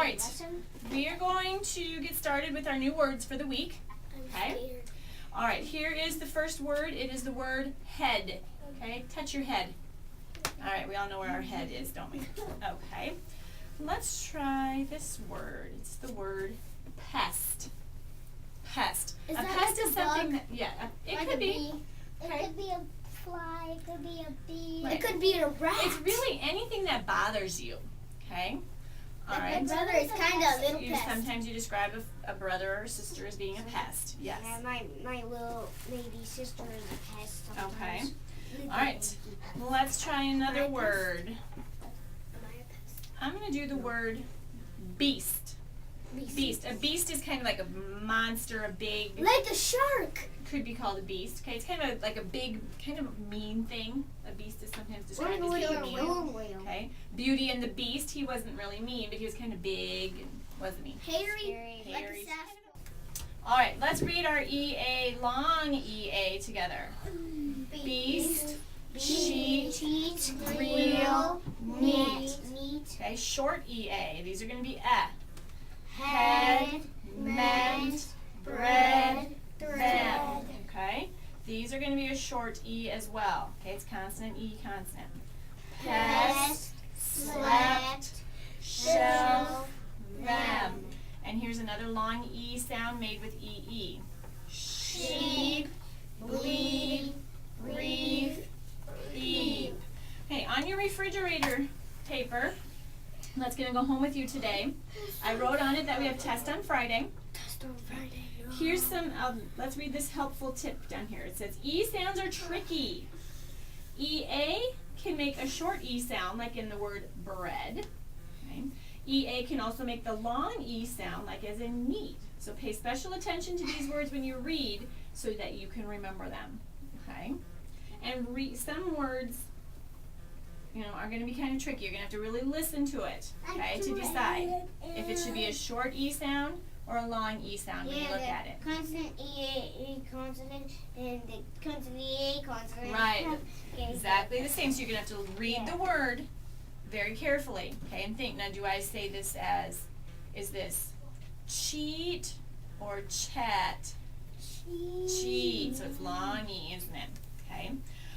right, we are going to get started with our new words for the week. Okay. All right, here is the first word. It is the word head. Okay, touch your head. All right, we all know where our head is, don't we? Okay. Let's try this word. It's the word pest. Pest. Is a that pest like is a something bug? that, yeah, it Like could a be. bee. Okay. It could be a fly, it could be a bee. Right. It could be a rat. It's really anything that bothers you. Okay? All My right. brother is kind of a little pest. Sometimes you describe a brother or sister as being a pest. Yes. Yeah, my little lady sister is a pest sometimes. Okay. All right. Let's try another word. Am I a pest? I'm going to do the word beast. Beast. A beast is kind of like a monster, a big, Like a shark. could be called a beast. Okay, it's kind of like a big, kind of mean thing. A beast is sometimes described as being mean. Okay. Beauty and the Beast, he wasn't really mean, but he was kind of big, wasn't he? Hairy. Like Hairy. a sass. All right, let's read our EA, long EA together. Beast, cheat, real, neat. Okay, short EA. These are going to be head, meant, bread, thread. Okay, these are going to be a short E as well. Okay, it's consonant E, consonant. Pest, slept, shelf, them. And here's another long E sound made with EE. Sheep, bleed, reef, beep. Okay, on your refrigerator paper, that's going to go home with you today. I wrote on it that we have test on Friday. Test on Friday. Here's some, let's read this helpful tip down here. It says, E sounds are tricky. EA can make a short E sound, like in the word bread. Okay. EA can also make the long E sound, like as in neat. So pay special attention to these words when you read so that you can remember them. Okay? And some words, are going to be kind of tricky. You're going to have to really listen to it, okay, to decide if it should be a short E sound or a long E sound when you look at it. Consonant E, consonant, and the consonant E, consonant. Right. Exactly the same. So you're going to have to read the word very carefully, okay, and think, now do I say this as, is this cheat or chat? Cheat. So it's long E, isn't it? Okay.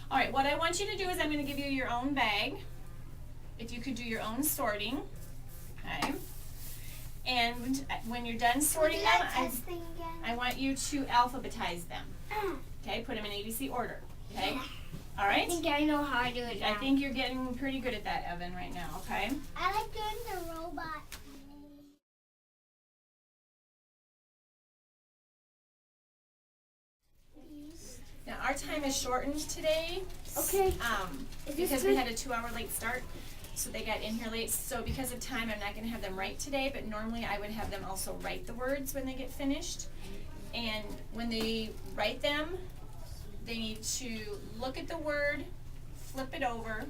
All right, what I want you to do is I'm going to give you your own bag. If you could do your own sorting, okay? And when you're done sorting them, I want you to alphabetize them, okay? Put them in ABC order, okay? All right? I think I know how to do it now. I think you're getting pretty good at that, Evan, right now, okay? I like doing the robot. Now, our time is shortened today. Okay. Because we had a 2-hour late start, so they got in here late. So because of time, I'm not going to have them write today, but normally I would have them also write the words when they get finished. And when they write them, they need to look at the word, flip it over,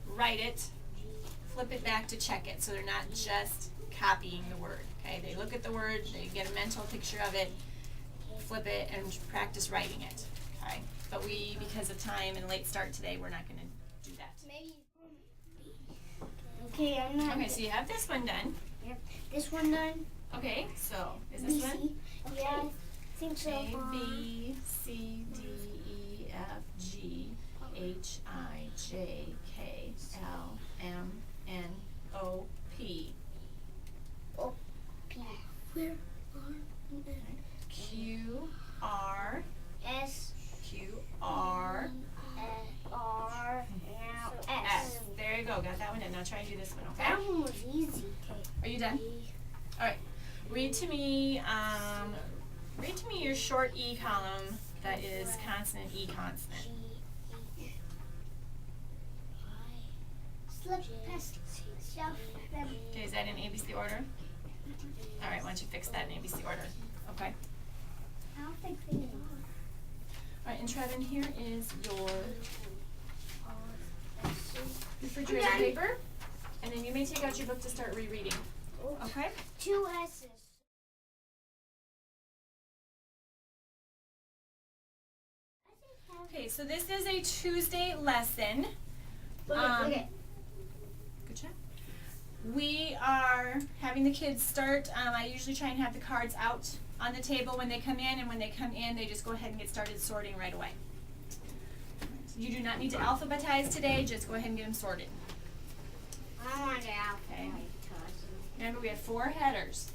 write it, flip it back to check it, so they're not just copying the word. Okay, they look at the word, they get a mental picture of it, flip it, and practice writing it. Okay, but because of time and late start today, we're not going to do that. Okay, I'm not. Okay, so you have this one done. Yep. This one done? Okay, so is this one? Yeah, I think so. A, B, C, D, E, F, G, H, I, J, K, L, M, N, O, P. P. Where are Q, R, S. Q, R, R. Now S. S. There you go, got that one in. Now try and do this one, okay? That one was easy. Are you done? All right. Read to me your short E column that is consonant E consonant. slip past shelf them? Okay, is that in ABC order? All right, why don't you fix that in ABC order? Okay. I don't think they are. All right, and Trevin, here is your refrigerator I'm done. paper, and then you may take out your book to start rereading. Okay? 2 S's. Okay, so this is a Tuesday lesson. Look at. Good job. we are having the kids start. I usually try and have the cards out on the table when they come in, and when they come in, they just go ahead and get started sorting right away. You do not need to alphabetize today, just go ahead and get them sorted. I want to Okay. alphabetize. Remember, we have 4 headers.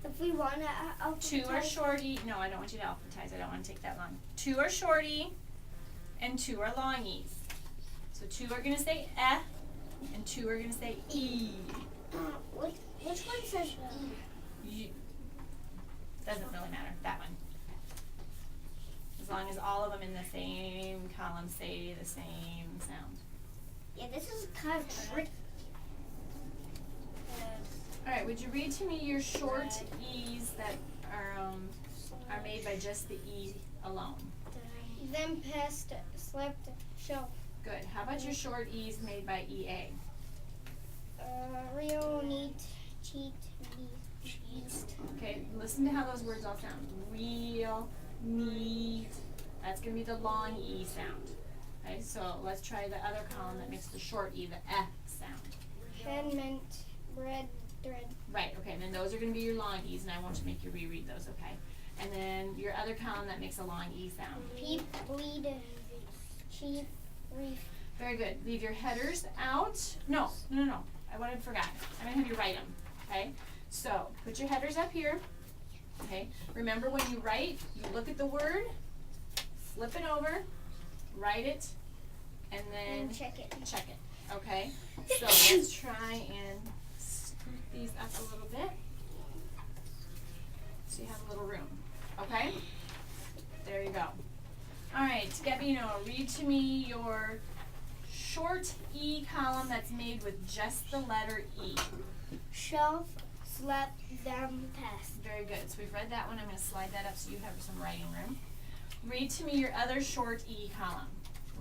If we want to alphabetize. 2 are short E. No, I don't want you to alphabetize. I don't want to take that long. 2 are short E, and 2 are long E's. So 2 are going to say eh, and 2 are going to say E. Which one says E? Doesn't really matter. That one. As long as all of them in the same column say the same sound. Yeah, this is kind of tricky. All right. Would you read to me your short E's that are made by just the E alone? Then past, slept, shelf. Good. How about your short E's made by EA? Real, neat, cheat, east. Okay, listen to how those words all sound. Real, neat. That's going to be the long E sound. Okay, so let's try the other column that makes the short E, the eh sound. Pen, mint, bread, thread. Right, okay, and then those are going to be your long E's, and I want to make you reread those, okay? And then your other column that makes a long E sound. Peep, bleed, cheap, reef. Very good. Leave your headers out. No. I forgot. I'm going to have you write them, okay? So, put your headers up here, okay? Remember, when you write, you look at the word, flip it over, write it, and then And check it. check it, okay? So, let's try and scoot these up a little bit so you have a little room, okay? There you go. All right, Gabino, read to me your short E column that's made with just the letter E. Shelf, slept, them, past. Very good. So we've read that one. I'm going to slide that up so you have some writing room. Read to me your other short E column.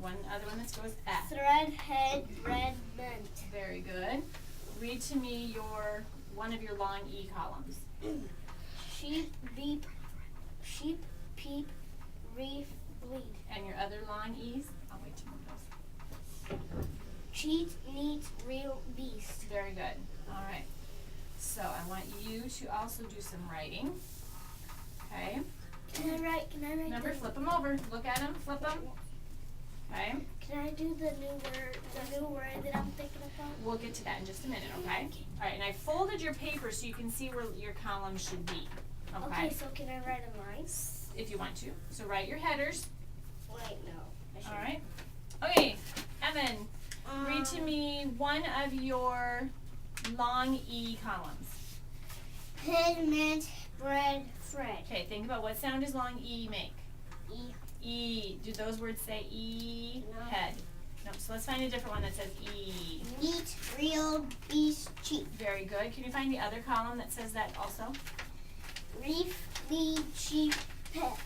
The other one that goes F. Thread, head, bread, mint. Very good. Read to me one of your long E columns. Sheep, beep, sheep, peep, reef, bleed. And your other long E's. I'll wait to move those. Cheat, neat, real, beast. Very good. All right. So I want you to also do some writing. Okay. Can I write? Remember, flip them over. Look at them. Flip them. Okay. Can I do the new word that I'm thinking about? We'll get to that in just a minute. Okay. All right. And I folded your paper so you can see where your column should be. Okay. Okay, so can I write a line? If you want to. So write your headers. Wait, no. All right. Okay. Evan, read to me one of your long E columns. Head, mint, bread, thread. Okay. Think about what sound does long E make? E. E. Do those words say E? No. Head. No. So let's find a different one that says E. Neat, real, beast, cheap. Very good. Can you find the other column that says that also? Reef, lead, cheap, pet.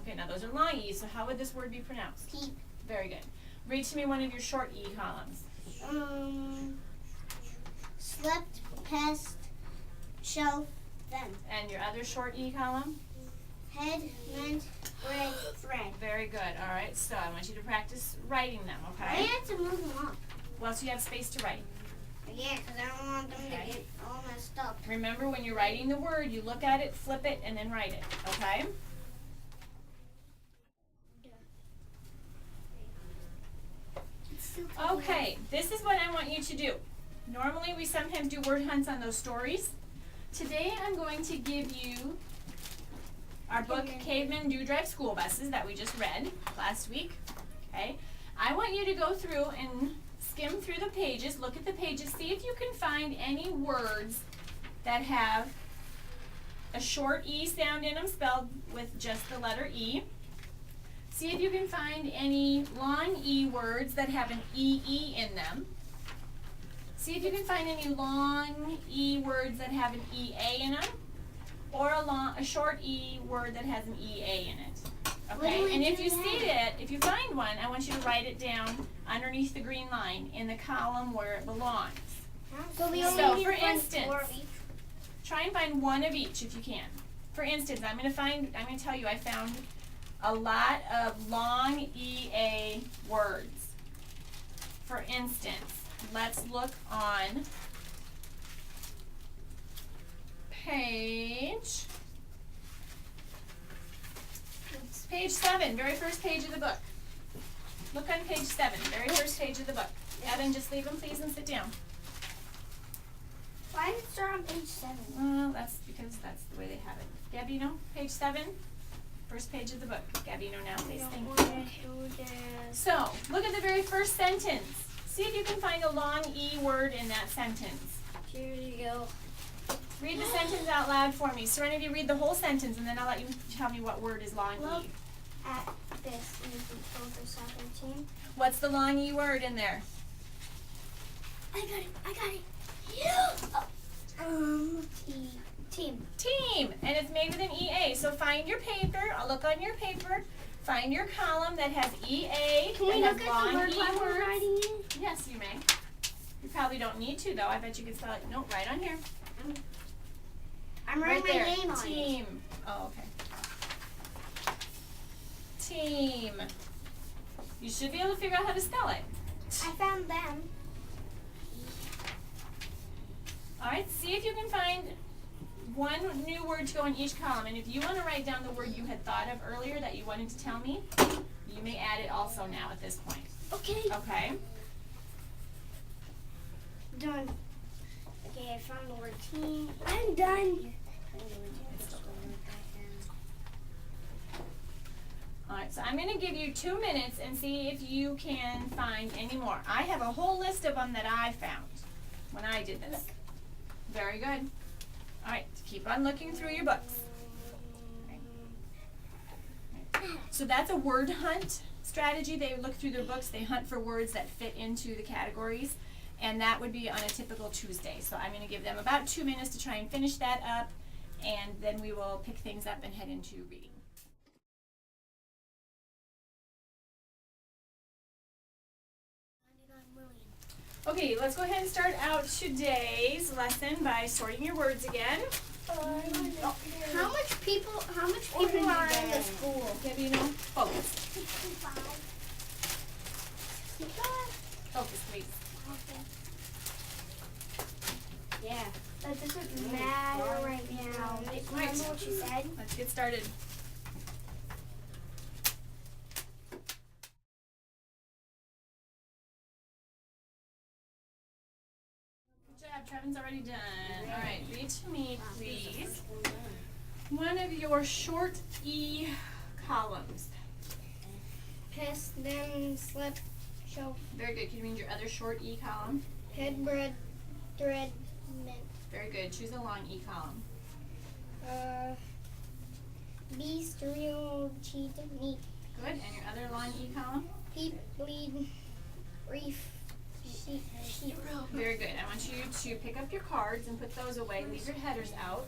Okay, now those are long E's, so how would this word be pronounced? Peep. Very good. Read to me one of your short E columns. Slept, pest, shelf, them. And your other short E column? Head, mint, bread, thread. Very good. All right, so I want you to practice writing them, I okay? had to move them up. Well, so you have space to write. Yeah, because I don't want them Okay. to get all messed up. Remember, when you're writing the word, you look at it, flip it, and then write it, okay? Okay, this is what I want you to do. Normally, we sometimes do word hunts on those stories. Today, I'm going to give you our book, Cavemen Do Drive School Buses, that we just read last week, okay? I want you to go through and skim through the pages, look at the pages, see if you can find any words that have a short E sound in them, spelled with just the letter E. See if you can find any long E words that have an EE in them. See if you can find any long E words that have an EA in them, or a short E word that has an EA in it. Okay, and if you see it, if you find one, I want you to write it down underneath the green line in the column where it belongs. So we So, only need for to find instance, 4 of each. Try and find one of each if you can. For instance, I'm going to tell you I found a lot of long EA words. For instance, let's look on page 7, very first page of the book. Look on page 7, very first page of the book. Evan, just leave them, please, and sit down. Why did it start on page 7? Well, that's because that's the way they have it. Gabino, page 7, first page of the book. Gabino now, please. Thank you. So, look at the very first sentence. See if you can find a long E word in that sentence. Here you go. Read the sentence out loud for me. Serenity, read the whole sentence, and then I'll let you tell me what word is long Look E. at this for the soccer team. What's the long E word in there? I got it. Yeah. Team. Team, and it's made with an EA. So find your paper. I'll look on your paper. Find your column that has EA. Can we that look has at long the word E while we're words. writing it? Yes, you may. You probably don't need to, though. I bet you can spell it. No, right on here. I'm Right writing there. my name on it. Team. Oh, okay. Team. You should be able to figure out how to spell it. I found them. All right, see if you can find one new word to go in each column. And if you want to write down the word you had thought of earlier that you wanted to tell me, you may add it also now at this point. Okay. Okay? Done. Okay, I found the word team. I'm done. All right, so I'm going to give you 2 minutes and see if you can find any more. I have a whole list of them that I found when I did this. Very good. All right, keep on looking through your books. So that's a word hunt strategy. They look through their books. They hunt for words that fit into the categories. And that would be on a typical Tuesday. So I'm going to give them about 2 minutes to try and finish that up. And then we will pick things up and head into reading. Okay, let's go ahead and start out today's lesson by sorting your words again. How much people are in the school? Give you know, focus. Focus, please. Yeah. That doesn't matter right now. Remember what you said? Let's get started. Good job, Trevin's already done. All right, read to me, please. One of your short E columns. Piss, then slip, show, Very good. Can you read your other short E column? head, bread, thread, mint. Very good. Choose a long E column. Beast, real, cheat, meat. Good. And your other long E column? Peep, bleed, reef, sheep. Very good. I want you to pick up your cards and put those away. Leave your headers out.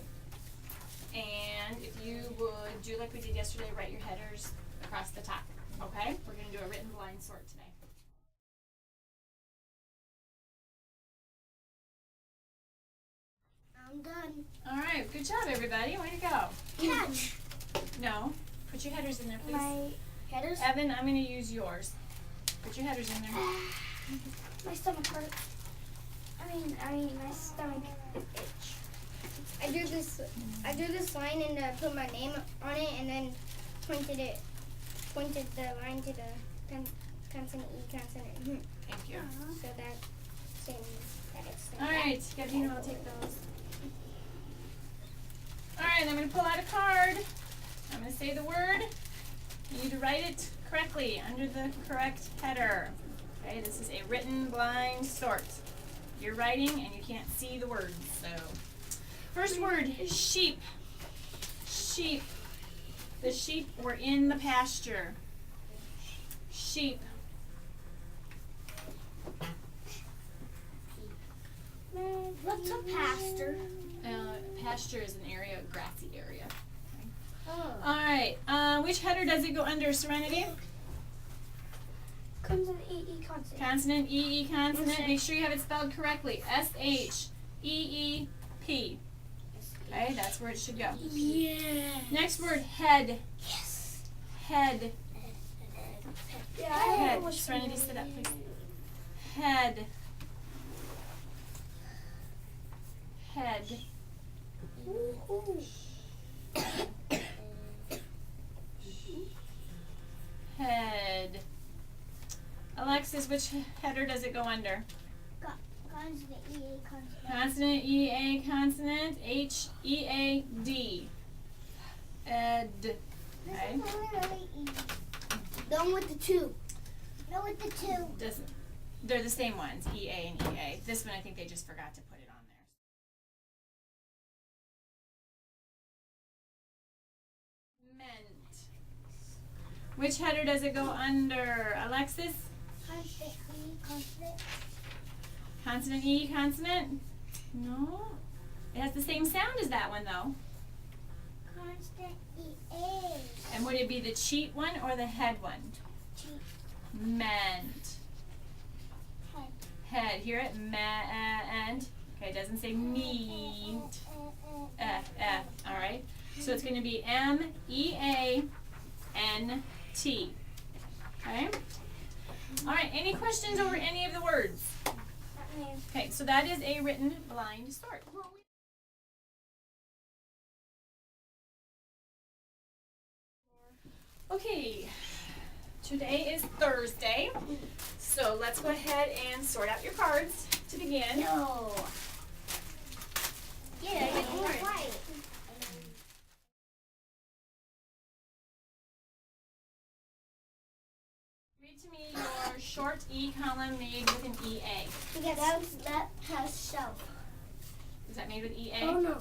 And if you would do like we did yesterday, write your headers across the top. Okay? We're going to do a written blind sort today. I'm done. All right. Good job, everybody. Way to go. Catch. No. Put your headers in there, please. My headers. Evan, I'm going to use yours. Put your headers in there. My stomach hurts. I mean, my stomach itch. I drew this line and put my name on it, and then pointed the line to the consonant E consonant. Thank you. So that it's. All right. Gabino will take those. All right. I'm going to pull out a card. I'm going to say the word. You need to write it correctly under the correct header. Okay, this is a written blind sort. You're writing and you can't see the words, so. First word, sheep. Sheep. The sheep were in the pasture. Sheep. What's a pasture? Pasture is an area, a grassy area. Oh. All right, which header does it go under, Serenity? Consonant E consonant. Consonant, E consonant. Make sure you have it spelled correctly. SHEEP. Okay, that's where it should go. Yeah. Next word, head. Yes. Head. Yeah, Head. Serenity, sit up, please. Head. Head. Head. Alexis, which header does it go under? Consonant E-A consonant. Consonant E-A consonant. H-E-A-D. Ed. Okay. The one with the two. No, with the two. Doesn't. They're the same ones, E-A and E-A. This one, I think they just forgot to put it on there. Meant. Which header does it go under? Alexis? Consonant E consonant. Consonant E consonant? No. It has the same sound as that one, though. Consonant E-A. And would it be the cheat one or the head one? Cheat. Meant. Head. Head. Hear it? And. Okay, it doesn't say meat. All right. So it's going to be M-E-A-N-T. Okay? All right, any questions over any of the words? Okay, so that is a written blind sort. Okay, today is Thursday, so let's go ahead and sort out your cards to begin. No. Yeah, I get orange. Read to me your short E column made with an EA. That has shelf. Is that made with EA? Oh no.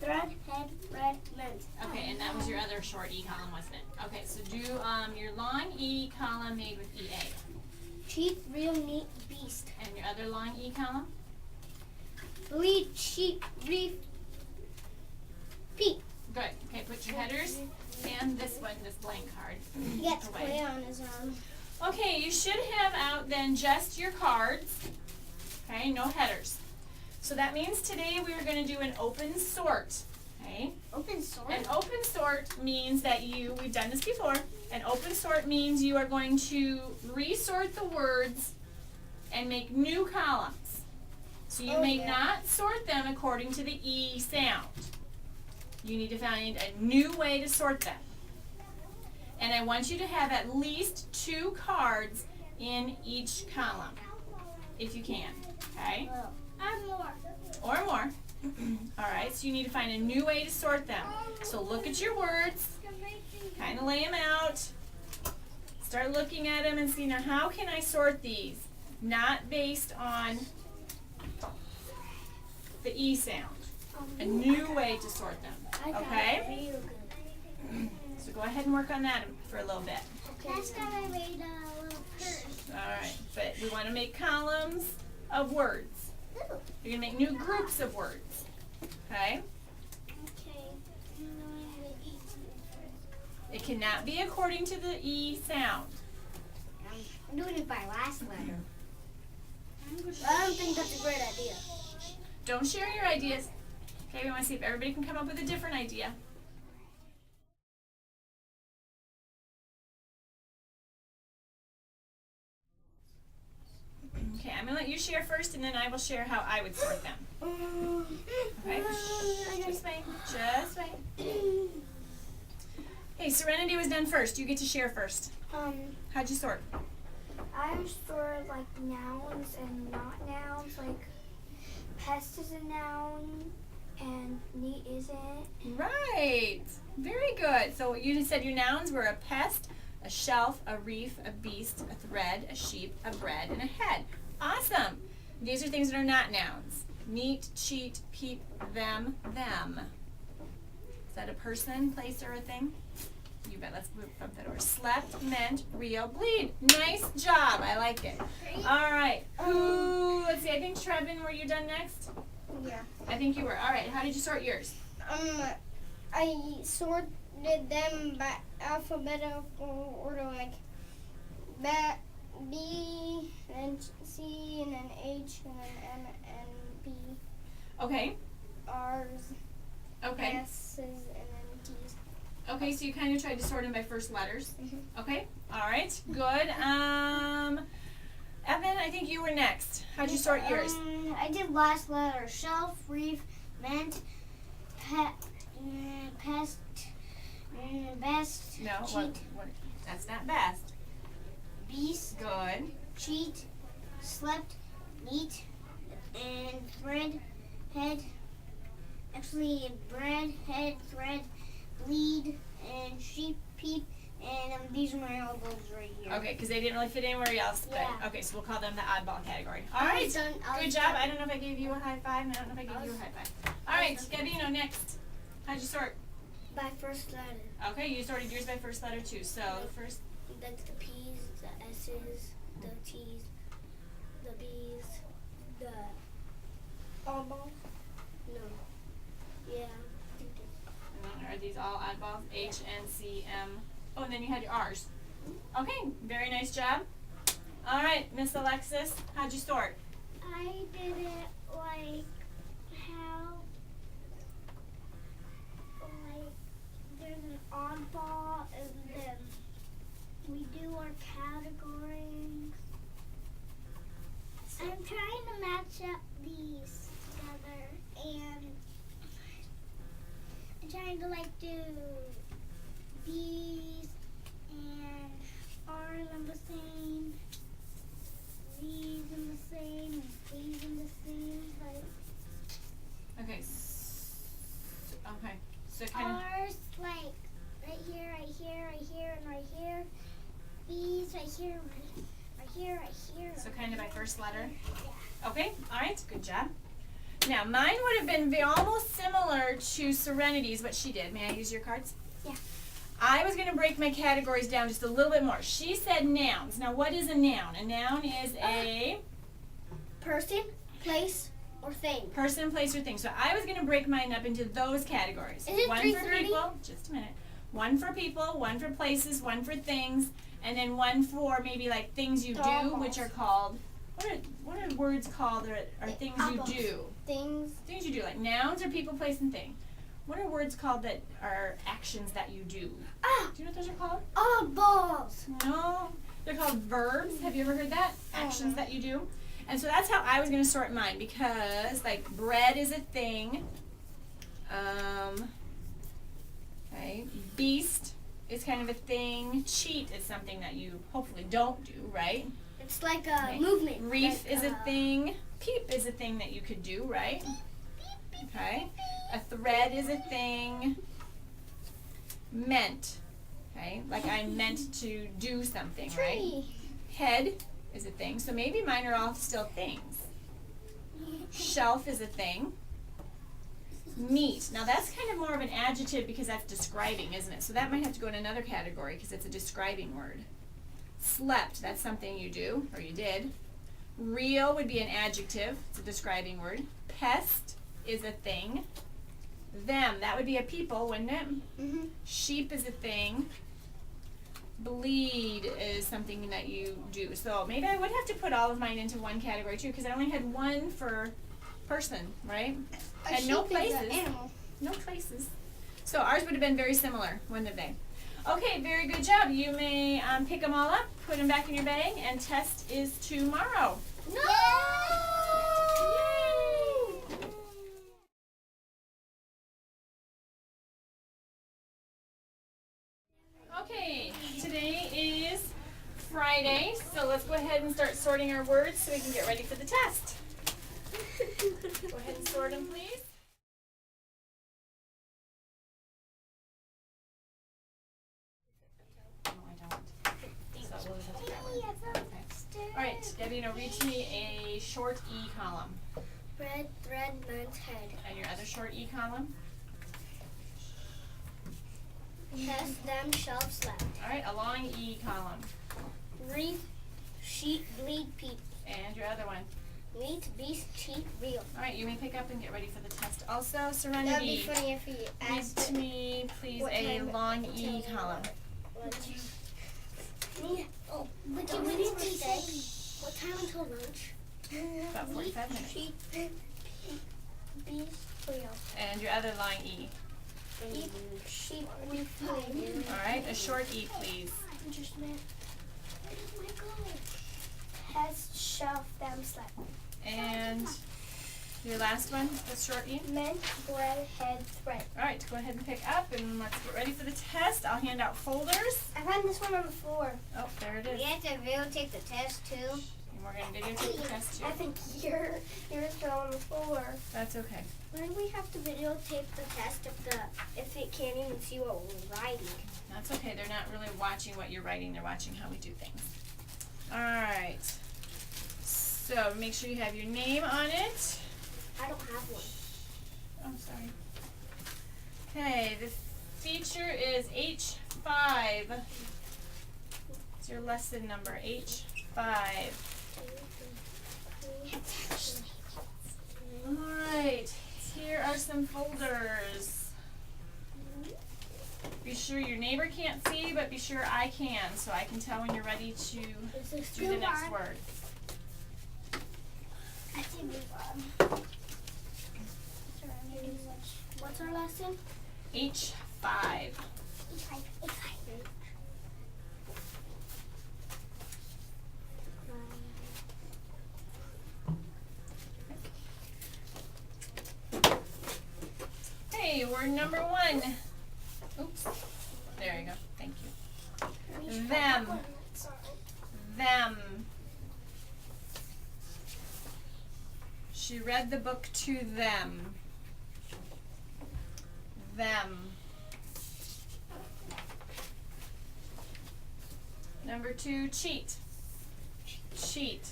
Thread, head, red, meant. Okay, and that was your other short E column, wasn't it? Okay, so do your long E column made with EA. Cheat, real, neat, beast. And your other long E column? Bleed, cheat, reef, peep. Good. Okay, put your headers and this one, this blank card. He gets away. clay on his arm. Okay, you should have out then just your cards. Okay, no headers. So that means today we are going to do an open sort. Okay? Open source? An open sort means that we've done this before. An open sort means you are going to resort the words and make new columns. So you may not sort them according to the E sound. You need to find a new way to sort them. And I want you to have at least 2 cards in each column, if you can. Okay? Or more. All right, so you need to find a new way to sort them. So look at your words, kind of lay them out, start looking at them and see, now how can I sort these? Not based on the E sound. A new way to sort them, okay? So go ahead and work on that for a little bit. That's how I made a little purse. All right, but we want to make columns of words. You're going to make new groups of words, okay? Okay. It cannot be according to the E sound. I'm doing it by last letter. I don't think that's a great idea. Don't share your ideas. Okay, we want to see if everybody can come up with a different idea. Okay, I'm going to let you share first, and then I will share how I would sort them. Okay? Just wait. Just wait. Hey, Serenity was done first. You get to share first. How'd you sort? I stored like nouns and not nouns, like pest is a noun and neat isn't. Right. Very good. So you said your nouns were a pest, a shelf, a reef, a beast, a thread, a sheep, a bread, and a head. Awesome. These are things that are not nouns. Neat, cheat, peep, them, them. Is that a person, place, or a thing? You bet. Let's move from that over. Slept, meant, real, bleed. Nice job. I like it. All right. Who? Let's see. I think Trevin, were you done next? Yeah. I think you were. All right. How did you sort yours? I sorted them by alphabetical order, like B, and then C, and then H, and then M, and B. Okay. R's, Okay. S's, and then T's. Okay, so you kind of tried to sort them by first letters. Mhm. Okay. All right. Good. Evan, I think you were next. How'd you sort yours? I did last letter. Shelf, reef, meant, pest, best, No, cheat, what? That's not best. beast, Good. cheat, slept, meat, and thread, head. Actually, bread, head, thread, bleed, and sheep, peep, and these are my elbows right here. Okay, because they didn't really fit anywhere else. But, Yeah. okay, so we'll call them the oddball category. All right. Good job. I don't know if I gave you a high five, and I don't know if I gave you a high five. All right, Gabino, next. How'd you sort? By first letter. Okay, you sorted yours by first letter too. So first, That's the P's, the S's, the T's, the B's, the oddball. No. Yeah. I think that's are these all oddballs? H, N, C, M. Oh, and then you had your R's. Okay, very nice job. All right, Miss Alexis, how'd you sort? I did it like how, like, there's an oddball and then we do our categories. I'm trying to match up these together and I'm trying to like do B's and R's on the same, V's in the same, and A's in the same, like Okay. Okay. So kind of. R's like right here, right here, right here, and right here. B's right here, right here, right here. So kind of by first letter. Yeah. Okay. All right. Good job. Now mine would have been almost similar to Serenity's, what she did. May I use your cards? Yeah. I was going to break my categories down just a little bit more. She said nouns. Now, what is a noun? A noun is a Person, place, or thing. person, place, or thing. So I was going to break mine up into those categories. Is it one 3:30? for people. Just a minute. One for people, one for places, one for things, and then one for maybe like things you do, Dolls. which are called. What are words called? Are things you Apples. do? Things. Things you do, like nouns are people, place, and thing. What are words called that are actions that you do? Ah! Do you know what those are called? Oddballs. No, they're called verbs. Have you ever heard that? Actions that you do. And so that's how I was going to sort mine because, like, bread is a thing. Okay. Beast is kind of a thing. Cheat is something that you hopefully don't do, right? It's like a Okay. movement. Reef like, is a thing. Peep is a thing that you could do, right? Okay. A thread is a thing. Meant. Okay. Like I meant to do something, right? Tree. Head is a thing. So maybe mine are all still things. Shelf is a thing. Meat. Now that's kind of more of an adjective because that's describing, isn't it? So that might have to go in another category because it's a describing word. Slept, that's something you do, or you did. Real would be an adjective. It's a describing word. Pest is a thing. Them, that would be a people, wouldn't it? Mm-hmm. Sheep is a thing. Bleed is something that you do. So maybe I would have to put all of mine into one category too because I only had one for person, right? And no places. Animal. No places. So ours would have been very similar, wouldn't they? Okay, very good job. You may pick them all up, put them back in your bag, and test is tomorrow. No! Okay, today is Friday, so let's go ahead and start sorting our words so we can get ready for the test. Go ahead and sort them, please. No, I don't. So we'll just have to grab one. Okay. All right, Gabino, read to me a short E column. Bread, thread, man's head. And your other short E column. Test, them, shelf, slept. All right, a long E column. Reef, sheep, bleed, peep. And your other one. Meat, beast, cheat, real. All right, you may pick up and get ready for the test. Also, That'd be Serenity, funny if you read asked to me, please, what a time long to E tell me column. Oh, but you didn't say what time until lunch? About 45 minutes. Sheep, beast, real. And your other long E. Sheep, sheep, reef, bleed. All right, a short E, please. Just meant. Where did my go? Test, shelf, them, slept. And Your last one, the short E. Meant, bread, head, thread. Alright, go ahead and pick up and let's get ready for the test. I'll hand out folders. I found this one on the floor. Oh, there it is. We have to videotape the test too. And we're going to videotape the test too. I think yours fell on the floor. That's okay. Why do we have to videotape the test if it can't even see what we're writing? That's okay. They're not really watching what you're writing. They're watching how we do things. Alright. So, make sure you have your name on it. I don't have one. Oh, sorry. Okay, the feature is H5. It's your lesson number, H5. Alright, here are some folders. Be sure your neighbor can't see, but be sure I can, so I can tell when you're ready to do the next word. I see blue one. What's our lesson? H5. Hey, word number 1. Oops. There you go. Thank you. Them. Them. She read the book to them. Them. Number 2, cheat. Cheat.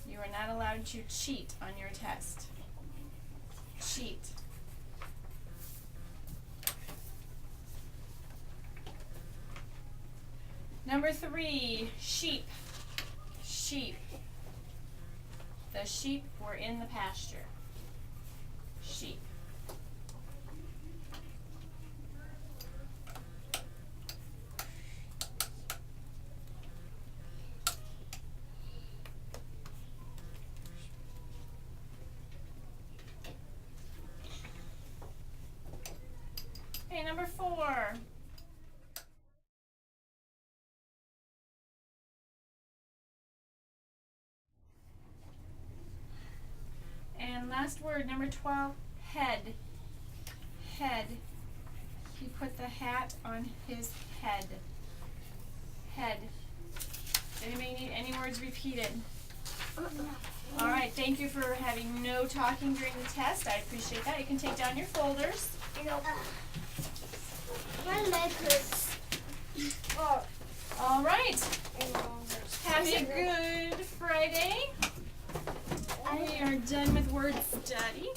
You are not allowed to cheat on your test. Cheat. Number 3, sheep. Sheep. The sheep were in the pasture. Sheep. Okay, number 4. And last word, number 12, head. Head. He put the hat on his head. Head. Anybody need any words repeated? All right, thank you for having no talking during the test. I appreciate that. You can take down your folders. My leg hurts. All right. Have a good Friday. We are done with word study.